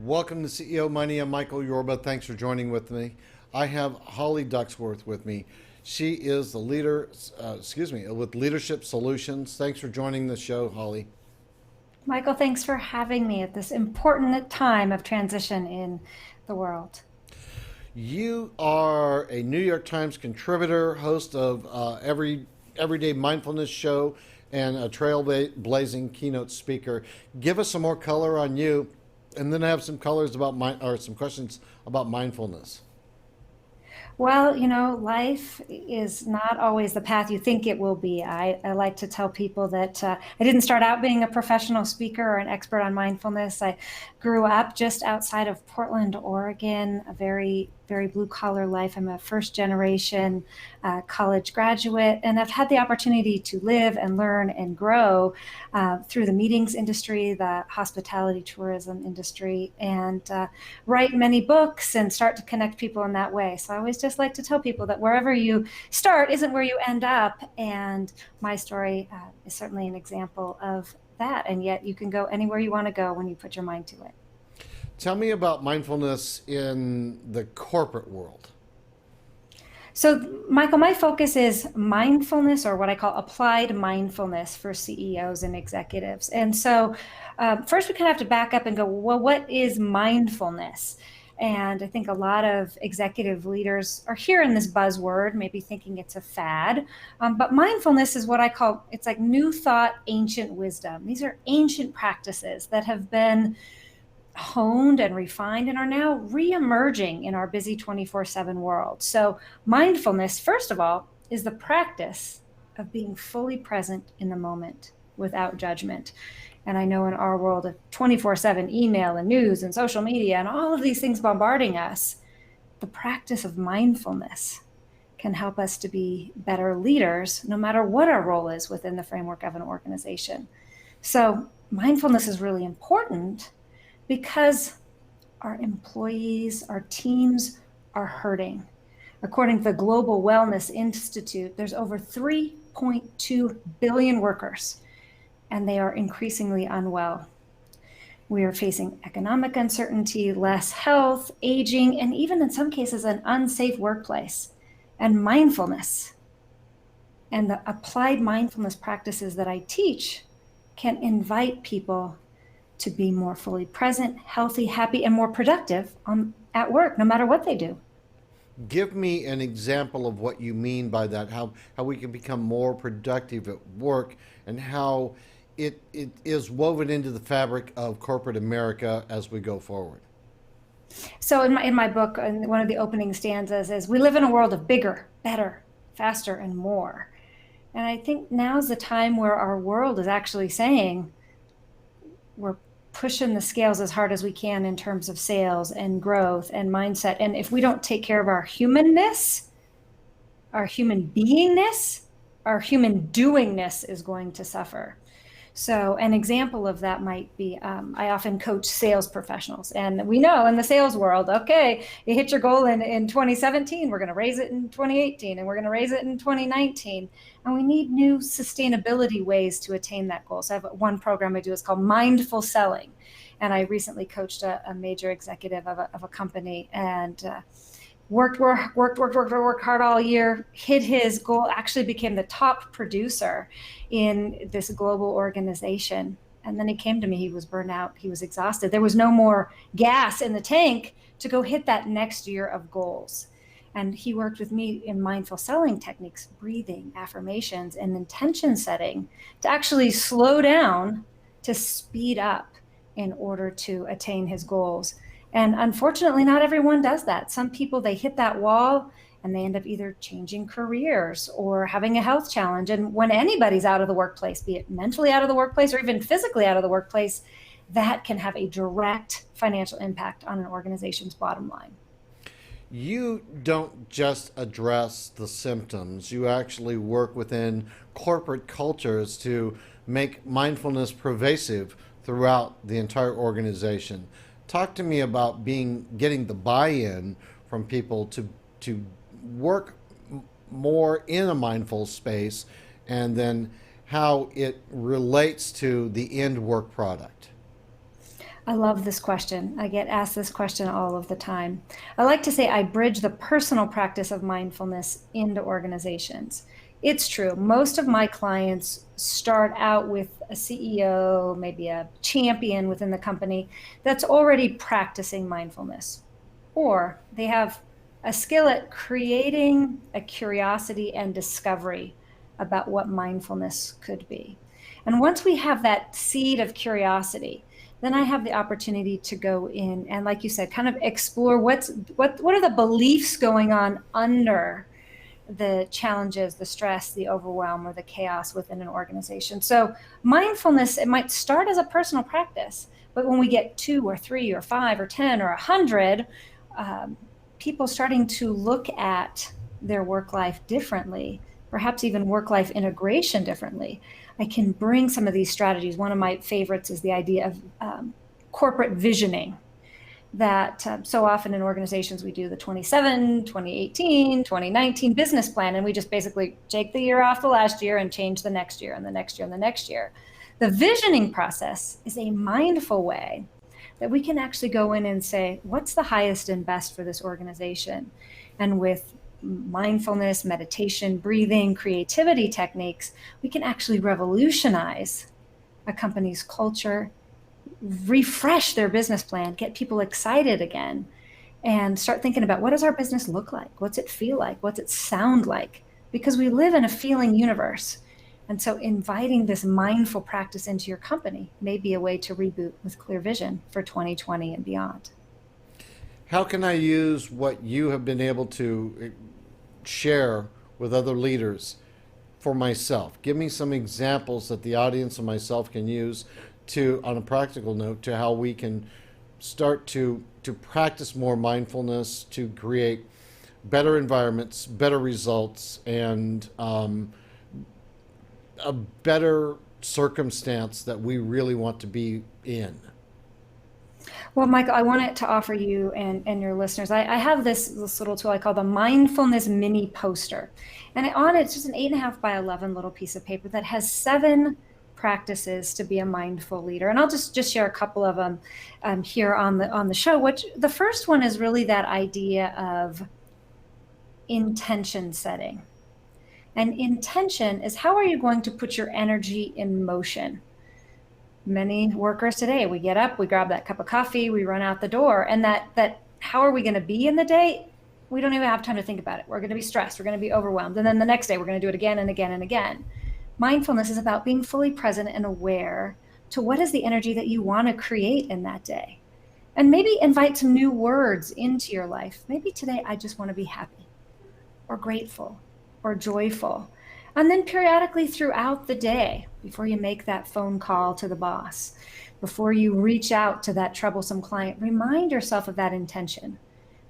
Welcome to CEO Money. I'm Michael Yorba. Thanks for joining with me. I have Holly Duckworth with me. She is the leader, with Leadership Solutions. Thanks for joining the show, Holly. Michael, thanks for having me at this important time of transition in the world. You are a New York Times contributor, host of Everyday Mindfulness Show, and a trailblazing keynote speaker. Give us some more color on you, and then I have some some questions about mindfulness. Well, life is not always the path you think it will be. I like to tell people that I didn't start out being a professional speaker or an expert on mindfulness. I grew up just outside of Portland, Oregon, a very, very blue-collar life. I'm a first-generation college graduate, and I've had the opportunity to live and learn and grow through the meetings industry, the hospitality tourism industry, and write many books and start to connect people in that way. So I always just like to tell people that wherever you start isn't where you end up, and my story is certainly an example of that, and yet you can go anywhere you want to go when you put your mind to it. Tell me about mindfulness in the corporate world. So, Michael, my focus is mindfulness, or what I call applied mindfulness for CEOs and executives. And so first we kind of have to back up and go, well, what is mindfulness? And I think a lot of executive leaders are hearing this buzzword, maybe thinking it's a fad. But mindfulness is what I call, it's like new thought, ancient wisdom. These are ancient practices that have been honed and refined and are now re-emerging in our busy 24/7 world. So mindfulness, first of all, is the practice of being fully present in the moment without judgment. And I know in our world of 24/7 email and news and social media and all of these things bombarding us, the practice of mindfulness can help us to be better leaders, no matter what our role is within the framework of an organization. So mindfulness is really important because our employees, our teams are hurting. According to the Global Wellness Institute, there's over 3.2 billion workers, and they are increasingly unwell. We are facing economic uncertainty, less health, aging, and even in some cases, an unsafe workplace. And mindfulness and the applied mindfulness practices that I teach can invite people to be more fully present, healthy, happy, and more productive at work, no matter what they do. Give me an example of what you mean by that, how we can become more productive at work, and how it is woven into the fabric of corporate America as we go forward. So in my book, one of the opening stanzas is, we live in a world of bigger, better, faster, and more. And I think now's the time where our world is actually saying, we're pushing the scales as hard as we can in terms of sales and growth and mindset. And if we don't take care of our humanness, our human beingness, our human doingness is going to suffer. So an example of that might be, I often coach sales professionals, and we know in the sales world, okay, you hit your goal in 2017, we're going to raise it in 2018, and we're going to raise it in 2019. And we need new sustainability ways to attain that goal. So I have one program I do, it's called Mindful Selling. And I recently coached a major executive of a company, and worked hard all year, hit his goal, actually became the top producer in this global organization. And then he came to me, he was burned out, he was exhausted. There was no more gas in the tank to go hit that next year of goals. And he worked with me in mindful selling techniques, breathing, affirmations, and intention setting to actually slow down, to speed up in order to attain his goals. And unfortunately, not everyone does that. Some people, they hit that wall and they end up either changing careers or having a health challenge. And when anybody's out of the workplace, be it mentally out of the workplace or even physically out of the workplace, that can have a direct financial impact on an organization's bottom line. You don't just address the symptoms, you actually work within corporate cultures to make mindfulness pervasive throughout the entire organization. Talk to me about getting the buy-in from people to work more in a mindful space, and then how it relates to the end work product. I love this question. I get asked this question all of the time. I like to say I bridge the personal practice of mindfulness into organizations. It's true. Most of my clients start out with a CEO, maybe a champion within the company that's already practicing mindfulness, or they have a skill at creating a curiosity and discovery about what mindfulness could be. And once we have that seed of curiosity, then I have the opportunity to go in and, like you said, kind of explore what are the beliefs going on under the challenges, the stress, the overwhelm, or the chaos within an organization. So mindfulness, it might start as a personal practice, but when we get 2 or 3 or 5 or 10 or 100 people starting to look at their work life differently, perhaps even work life integration differently, I can bring some of these strategies. One of my favorites is the idea of corporate visioning, that so often in organizations we do the 2018, 2019 business plan, and we just basically take the year off the last year and change the next year and the next year and the next year. The visioning process is a mindful way that we can actually go in and say, what's the highest and best for this organization? And with mindfulness, meditation, breathing, creativity techniques, we can actually revolutionize a company's culture, refresh their business plan, get people excited again, and start thinking about, what does our business look like? What's it feel like? What's it sound like? Because we live in a feeling universe. And so inviting this mindful practice into your company may be a way to reboot with clear vision for 2020 and beyond. How can I use what you have been able to share with other leaders for myself? Give me some examples that the audience and myself can use to, on a practical note, to how we can start to practice more mindfulness to create better environments, better results, and a better circumstance that we really want to be in. Well, Michael, I wanted to offer you and your listeners, I have this little tool I call the Mindfulness Mini Poster. And on it's just an 8.5 by 11 little piece of paper that has 7 practices to be a mindful leader. And I'll just share a couple of them here on the show. Which the first one is really that idea of intention setting. And intention is, how are you going to put your energy in motion? Many workers today, we get up, we grab that cup of coffee, we run out the door, and that how are we going to be in the day? We don't even have time to think about it. We're going to be stressed, we're going to be overwhelmed, and then the next day we're going to do it again and again and again. Mindfulness is about being fully present and aware to what is the energy that you want to create in that day. And maybe invite some new words into your life. Maybe today I just want to be happy or grateful or joyful. And then periodically throughout the day, before you make that phone call to the boss, before you reach out to that troublesome client, remind yourself of that intention.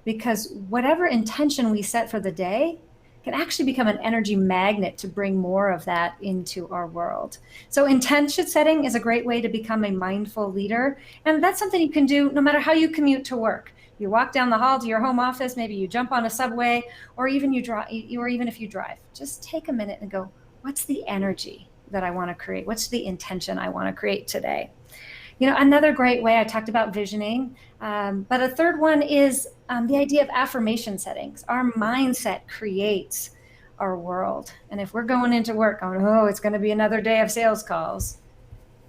Because whatever intention we set for the day can actually become an energy magnet to bring more of that into our world. So intention setting is a great way to become a mindful leader. And that's something you can do no matter how you commute to work. You walk down the hall to your home office, maybe you jump on a subway, or even if you drive. Just take a minute and go, what's the energy that I want to create? What's the intention I want to create today? Another great way, I talked about visioning, but a third one is the idea of affirmation settings. Our mindset creates our world. And if we're going into work going, oh, it's going to be another day of sales calls,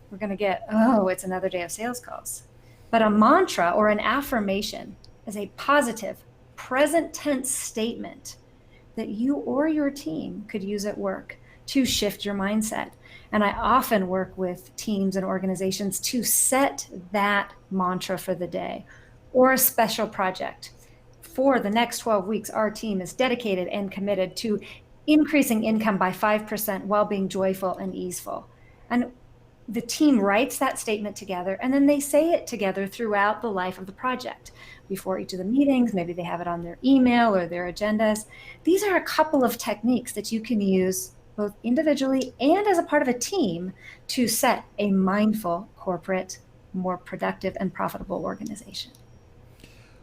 we're going to get, oh, it's another day of sales calls. But a mantra or an affirmation is a positive, present tense statement that you or your team could use at work to shift your mindset. And I often work with teams and organizations to set that mantra for the day or a special project. For the next 12 weeks, our team is dedicated and committed to increasing income by 5% while being joyful and easeful. And the team writes that statement together, and then they say it together throughout the life of the project. Before each of the meetings, maybe they have it on their email or their agendas. These are a couple of techniques that you can use both individually and as a part of a team to set a mindful corporate, more productive and profitable organization.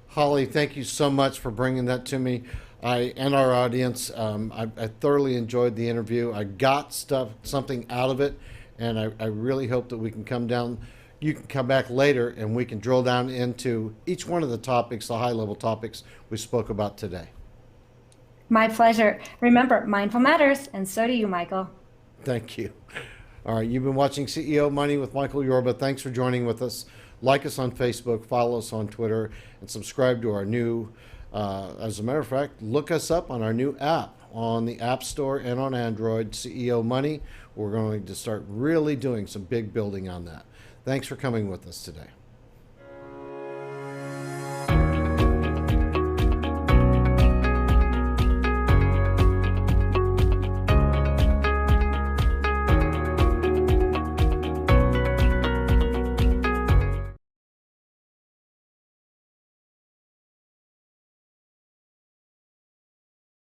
Holly, thank you so much for bringing that to me. I and our audience, I thoroughly enjoyed the interview. I got something out of it, and I really hope that we can come down. You can come back later, and we can drill down into each one of the topics, the high-level topics we spoke about today. My pleasure. Remember, mindful matters, and so do you, Michael. Thank you. All right, you've been watching CEO Money with Michael Yorba. Thanks for joining with us. Like us on Facebook, follow us on Twitter, and subscribe to our new, as a matter of fact, look us up on our new app on the App Store and on Android, CEO Money. We're going to start really doing some big building on that. Thanks for coming with us today.